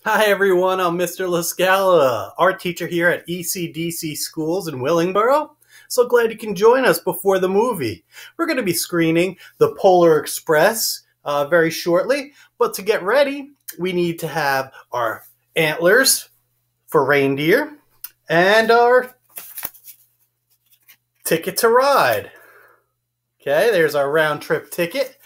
Hi everyone, I'm Mr. LaScala, art teacher here at ECDC Schools in Willingboro. So glad you can join us before the movie. We're going to be screening The Polar Express very shortly, but to get ready, we need to have our antlers for reindeer and our ticket to ride. Okay, there's our round trip ticket.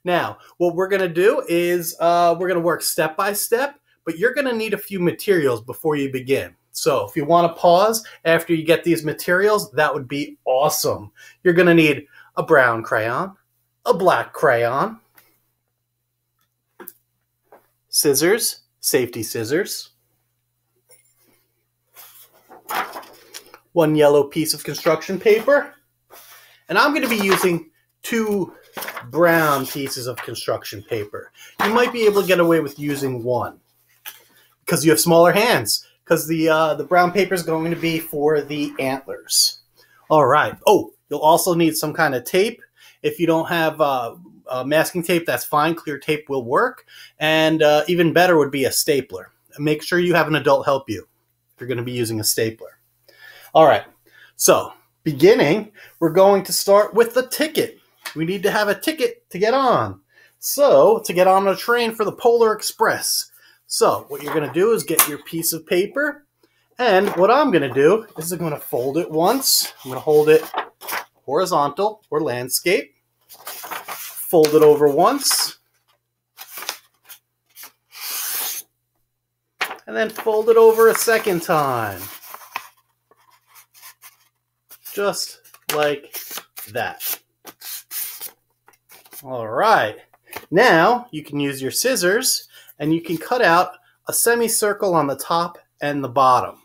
Now, what we're going to do is we're going to work step by step, but you're going to need a few materials before you begin. So if you want to pause after you get these materials, that would be awesome. You're going to need a brown crayon, a black crayon, scissors, safety scissors, one yellow piece of construction paper, and I'm going to be using 2 brown pieces of construction paper. You might be able to get away with using 1 because you have smaller hands, because the brown paper is going to be for the antlers. All right. Oh, you'll also need some kind of tape. If you don't have masking tape, that's fine. Clear tape will work. And even better would be a stapler. Make sure you have an adult help you if you're going to be using a stapler. All right. So beginning, we're going to start with the ticket. We need to have a ticket to get on. So to get on a train for the Polar Express. So what you're going to do is get your piece of paper. And what I'm going to do is I'm going to fold it once. I'm going to hold it horizontal or landscape. Fold it over once. And then fold it over a second time. Just like that. All right. Now you can use your scissors and you can cut out a semicircle on the top and the bottom.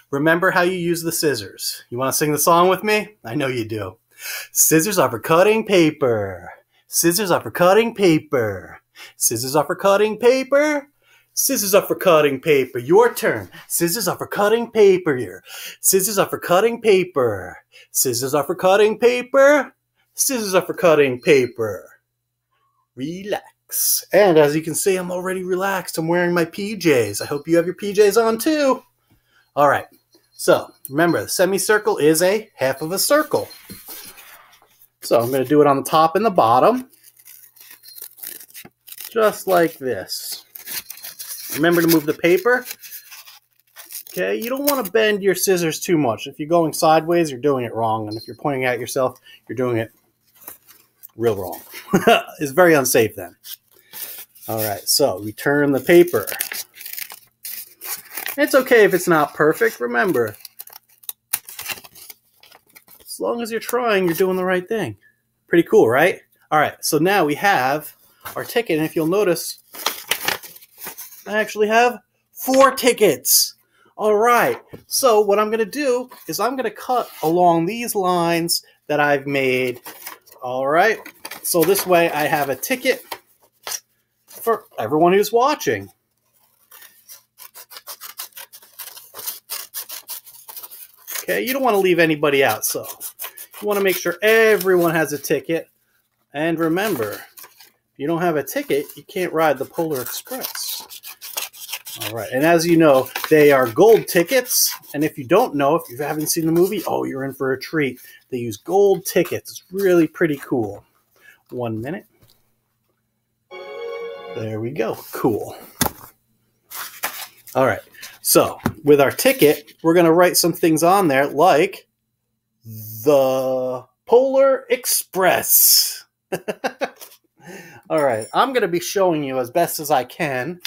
Remember how you use the scissors. You want to sing the song with me? I know you do. Scissors are for cutting paper. Scissors are for cutting paper. Scissors are for cutting paper. Scissors are for cutting paper. Your turn. Scissors are for cutting paper. Scissors are for cutting paper. Scissors are for cutting paper. Scissors are for cutting paper. Relax. And as you can see, I'm already relaxed. I'm wearing my PJs. I hope you have your PJs on too. All right. So remember, the semicircle is a half of a circle. So I'm going to do it on the top and the bottom. Just like this. Remember to move the paper. Okay, you don't want to bend your scissors too much. If you're going sideways, you're doing it wrong. And if you're pointing at yourself, you're doing it real wrong. It's very unsafe then. All right, so we turn the paper. It's okay if it's not perfect. Remember, as long as you're trying, you're doing the right thing. Pretty cool, right? All right, so now we have our ticket. And if you'll notice, I actually have 4 tickets. All right, so what I'm going to do is I'm going to cut along these lines that I've made. All right, so this way I have a ticket for everyone who's watching. Okay, you don't want to leave anybody out, so you want to make sure everyone has a ticket. And remember, if you don't have a ticket, you can't ride the Polar Express. All right, and as you know, they are gold tickets. And if you don't know, if you haven't seen the movie, oh, you're in for a treat. They use gold tickets. It's really pretty cool. 1 minute. There we go. Cool. All right, so with our ticket, we're going to write some things on there like the Polar Express. All right, I'm going to be showing you as best as I can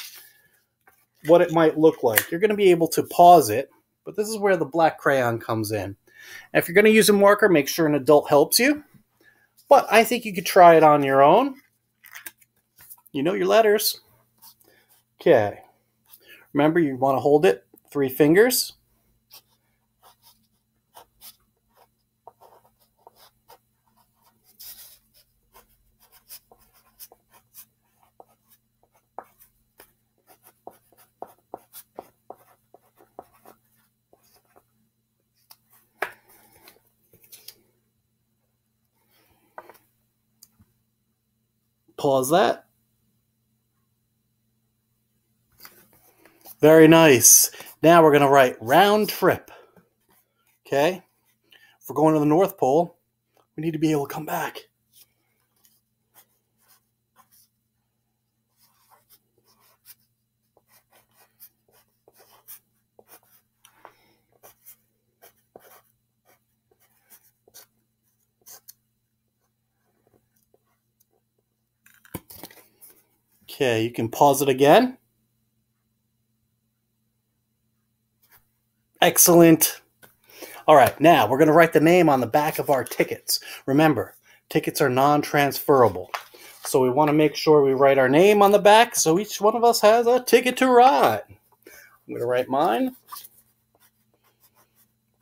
what it might look like. You're going to be able to pause it, but this is where the black crayon comes in. And if you're going to use a marker, make sure an adult helps you. But I think you could try it on your own. You know your letters. Okay. Remember, you want to hold it 3 fingers. Pause that. Very nice. Now we're going to write round trip. Okay? If we're going to the North Pole, we need to be able to come back. Okay, you can pause it again. Excellent. All right, now we're going to write the name on the back of our tickets. Remember, tickets are non-transferable. So we want to make sure we write our name on the back so each one of us has a ticket to ride. I'm going to write mine.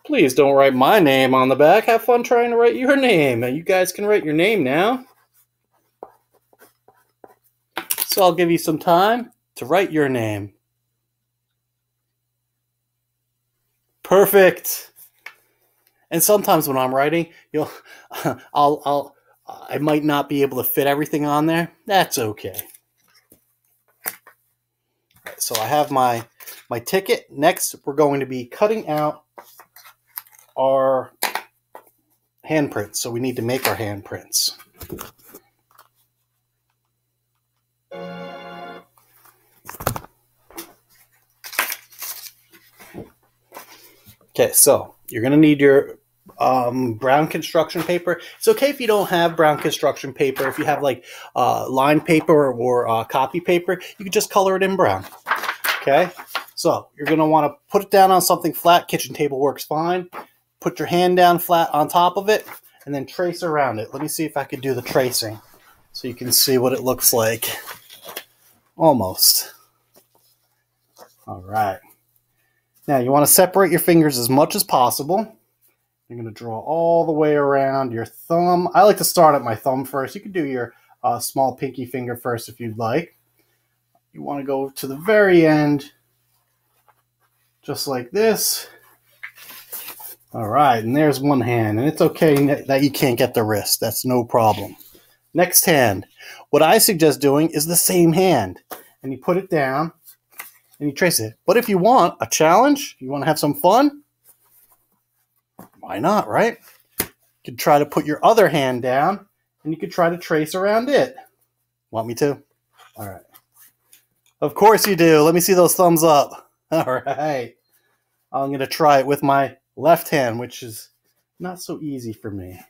Please don't write my name on the back. Have fun trying to write your name. Now, you guys can write your name now. So I'll give you some time to write your name. Perfect. And sometimes when I'm writing, I might not be able to fit everything on there. That's okay. So I have my ticket. Next, we're going to be cutting out our handprints. So we need to make our handprints. Okay, so you're going to need your brown construction paper. It's okay if you don't have brown construction paper. If you have like lined paper or copy paper, you can just color it in brown. Okay, so you're going to want to put it down on something flat. Kitchen table works fine. Put your hand down flat on top of it and then trace around it. Let me see if I could do the tracing so you can see what it looks like. Almost. All right. Now you want to separate your fingers as much as possible. You're going to draw all the way around your thumb. I like to start at my thumb first. You can do your small pinky finger first if you'd like. You want to go to the very end, just like this. All right, and there's one hand. And it's okay that you can't get the wrist. That's no problem. Next hand. What I suggest doing is the same hand. And you put it down. And you trace it. But if you want a challenge, you want to have some fun, why not, right? You could try to put your other hand down, and you could try to trace around it. Want me to? All right. Of course you do. Let me see those thumbs up. All right. I'm going to try it with my left hand, which is not so easy for me.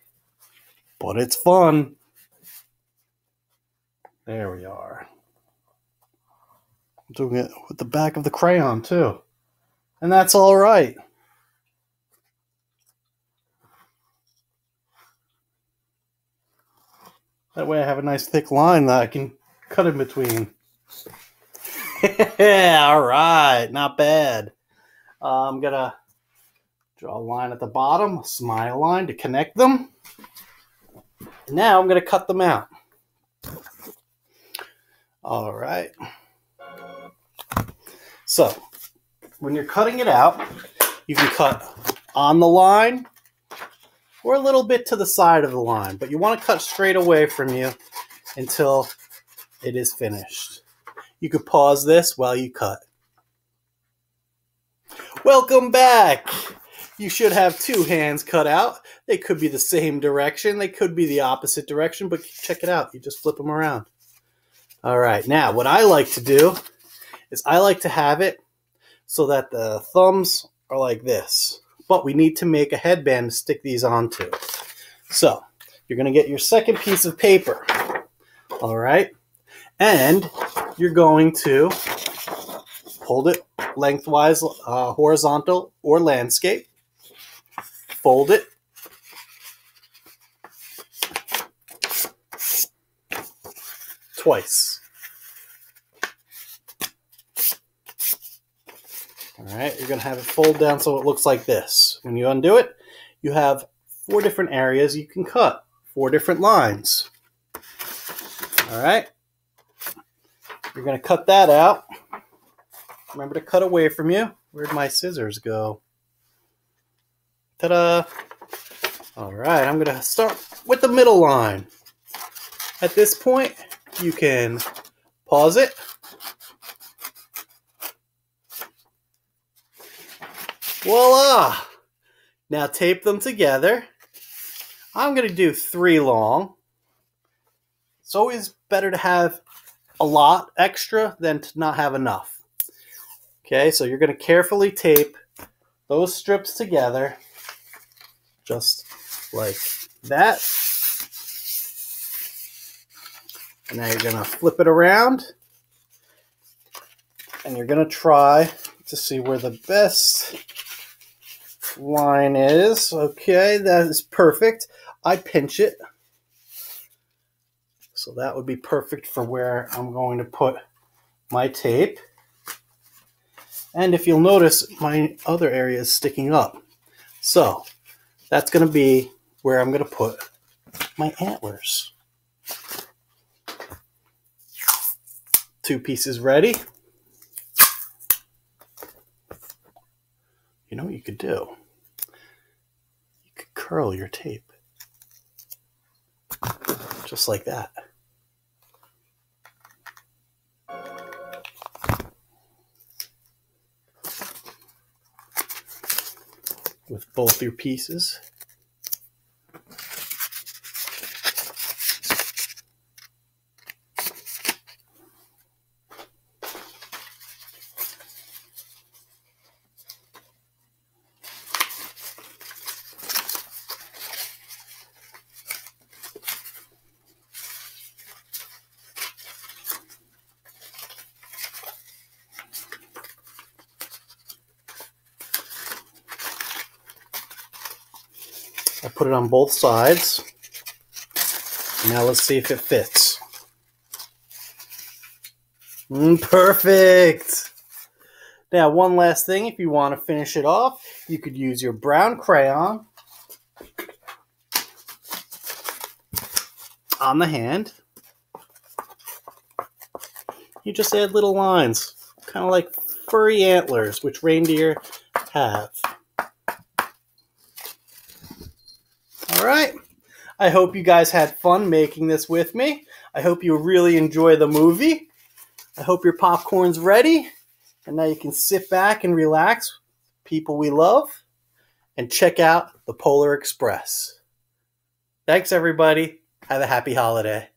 But it's fun. There we are. I'm doing it with the back of the crayon, too. And that's all right. That way I have a nice thick line that I can cut in between. Yeah, all right. Not bad. I'm going to draw a line at the bottom, a smile line to connect them. And now I'm going to cut them out. All right. So, when you're cutting it out, you can cut on the line or a little bit to the side of the line, but you want to cut straight away from you until it is finished. You could pause this while you cut. Welcome back! You should have two hands cut out. They could be the same direction. They could be the opposite direction, but check it out. You just flip them around. All right, now what I like to do is I like to have it so that the thumbs are like this. But we need to make a headband to stick these onto. So, you're going to get your second piece of paper. All right? And you're going to hold it lengthwise, horizontal or landscape. Fold it. Twice. All right, you're going to have it fold down so it looks like this. When you undo it, you have 4 different areas you can cut, 4 different lines. All right, you're going to cut that out. Remember to cut away from you. Where'd my scissors go? Ta-da! All right, I'm going to start with the middle line. At this point, you can pause it. Voila! Now tape them together. I'm going to do 3 long. It's always better to have a lot extra than to not have enough. Okay, so you're going to carefully tape those strips together, just like that. And now you're going to flip it around, and you're going to try to see where the best line is. Okay, that is perfect. I pinch it. So that would be perfect for where I'm going to put my tape. And if you'll notice, my other area is sticking up. So that's going to be where I'm going to put my antlers. 2 pieces ready. You know what you could do? You could curl your tape. Just like that. With both your pieces. I put it on both sides. Now let's see if it fits. Perfect! Now one last thing, if you want to finish it off, you could use your brown crayon on the hand. You just add little lines, kind of like furry antlers, which reindeer have. Alright, I hope you guys had fun making this with me. I hope you really enjoy the movie. I hope your popcorn's ready. And now you can sit back and relax, people we love, and check out the Polar Express. Thanks everybody. Have a happy holiday.